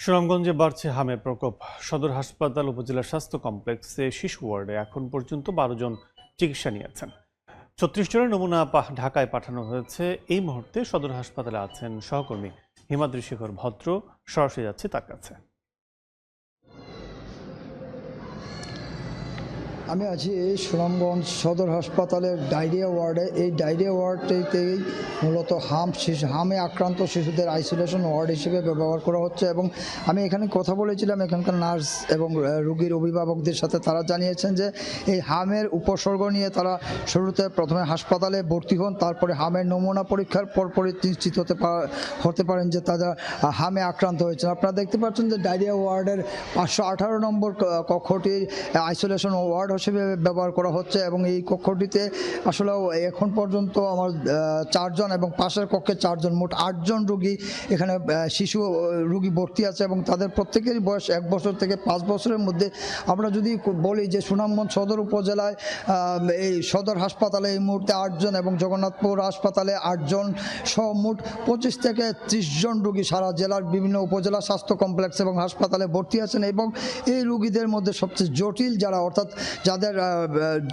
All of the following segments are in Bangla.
সুনামগঞ্জে বাড়ছে হামের প্রকোপ। সদর হাসপাতাল উপজেলা স্বাস্থ্য কমপ্লেক্সে শিশু ওয়ার্ডে এখন পর্যন্ত 12 জন চিকিৎসা নিয়েছেন। 36 জনের নমুনা ঢাকায় পাঠানো হয়েছে। এই মুহূর্তে সদর হাসপাতালে আছেন সহকর্মী হিমাদ্রি শেখর ভদ্র। সরাসরি যাচ্ছে তার কাছে। আমি আছি সুনামগঞ্জ সদর হাসপাতালের ডায়রিয়া ওয়ার্ডে। এই ডায়রিয়া ওয়ার্ডটিতেই মূলত হামে আক্রান্ত শিশুদের আইসোলেশন ওয়ার্ড হিসেবে ব্যবহার করা হচ্ছে এবং আমি এখানে কথা বলেছিলাম এখানকার নার্স এবং রোগীর অভিভাবকদের সাথে। তারা জানিয়েছেন যে এই হামের উপসর্গ নিয়ে তারা শুরুতে প্রথমে হাসপাতালে ভর্তি হন, তারপরে হামের নমুনা পরীক্ষার পরপরই নিশ্চিত হতে পারেন যে তারা হামে আক্রান্ত হয়েছেন। আপনারা দেখতে পাচ্ছেন যে ডায়রিয়া ওয়ার্ডের 518 নম্বর কক্ষটির আইসোলেশন ওয়ার্ড হিসেবে ব্যবহার করা হচ্ছে এবং এই কক্ষটিতে আসলে এখন পর্যন্ত আমার 4 জন এবং পাশের কক্ষে 4 জন, মোট 8 জন রোগী এখানে শিশু রোগী ভর্তি আছে এবং তাদের প্রত্যেকেরই বয়স 1 বছর থেকে 5 বছরের মধ্যে। আমরা যদি বলি যে সুনামগঞ্জ সদর উপজেলায় এই সদর হাসপাতালে এই মুহূর্তে 8 জন এবং জগন্নাথপুর হাসপাতালে 8 জন সহ মোট 25 থেকে 30 জন রোগী সারা জেলার বিভিন্ন উপজেলা স্বাস্থ্য কমপ্লেক্স এবং হাসপাতালে ভর্তি আছেন। এবং এই রোগীদের মধ্যে সবচেয়ে জটিল যারা, অর্থাৎ যাদের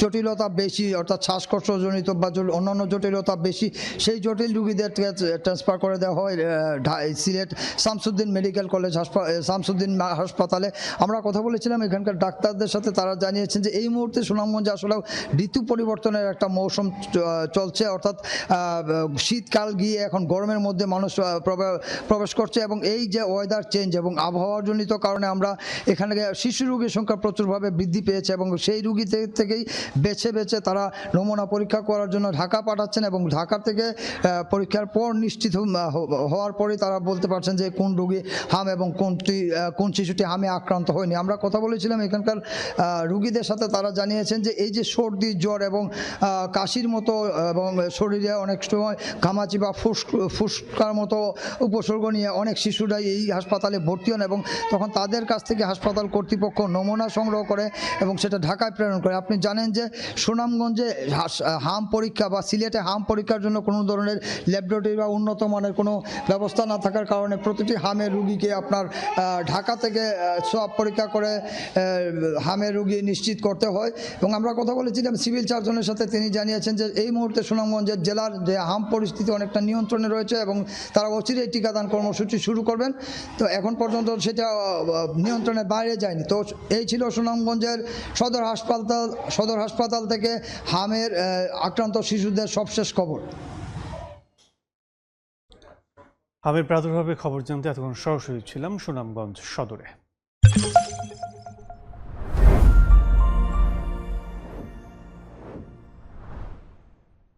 জটিলতা বেশি, অর্থাৎ শ্বাসকষ্টজনিত বা অন্যান্য জটিলতা বেশি, সেই জটিল রোগীদেরকে ট্রান্সফার করে দেওয়া হয় সিলেট শামসুদ্দিন মেডিকেল কলেজ শামসুদ্দিন হাসপাতালে। আমরা কথা বলেছিলাম এখানকার ডাক্তারদের সাথে। তারা জানিয়েছেন যে এই মুহূর্তে সুনামগঞ্জে আসলে ঋতু পরিবর্তনের একটা মৌসুম চলছে, অর্থাৎ শীতকাল গিয়ে এখন গরমের মধ্যে মানুষ প্রবেশ করছে এবং এই যে ওয়েদার চেঞ্জ এবং আবহাওয়াজনিত কারণে আমরা এখানে শিশু রোগীর সংখ্যা প্রচুরভাবে বৃদ্ধি পেয়েছে এবং সেই রোগী থেকেই বেছে বেছে তারা নমুনা পরীক্ষা করার জন্য ঢাকা পাঠাচ্ছেন এবং ঢাকা থেকে পরীক্ষার পর নিশ্চিত হওয়ার পরেই তারা বলতে পারছেন যে কোন রোগী হাম এবং কোন শিশুটি হামে আক্রান্ত হয়নি। আমরা কথা বলেছিলাম এখানকার রোগীদের সাথে। তারা জানিয়েছেন যে এই যে সর্দি, জ্বর এবং কাশির মতো এবং শরীরে অনেক সময় ঘামাচি বা ফুসকার মতো উপসর্গ নিয়ে অনেক শিশুরাই এই হাসপাতালে ভর্তি হন এবং তখন তাদের কাছ থেকে হাসপাতাল কর্তৃপক্ষ নমুনা সংগ্রহ করে এবং সেটা ঢাকায় প্রেরণ করে। আপনি জানেন যে সুনামগঞ্জে হাম পরীক্ষা বা সিলেটে হাম পরীক্ষার জন্য কোনো ধরনের ল্যাবরেটরি বা উন্নত মানের কোনো ব্যবস্থা না থাকার কারণে প্রতিটি হামের রুগীকে আপনার ঢাকা থেকে সোয়াব পরীক্ষা করে হামের রুগী নিশ্চিত করতে হয়। এবং আমরা কথা বলেছিলাম সিভিল সার্জনের সাথে। তিনি জানিয়েছেন যে এই মুহূর্তে সুনামগঞ্জের জেলার যে হাম পরিস্থিতি অনেকটা নিয়ন্ত্রণে রয়েছে এবং তারা অচিরেই টিকাদান কর্মসূচি শুরু করবেন। তো এখন পর্যন্ত সেটা নিয়ন্ত্রণের বাইরে যায়নি। তো এই ছিল সুনামগঞ্জের সদর হাসপাতাল থেকে হামের আক্রান্ত শিশুদের সবশেষ খবর। হামের প্রাদুর্ভাবের খবর জানতে এতক্ষণ সরাসরি ছিলাম সুনামগঞ্জ সদরে।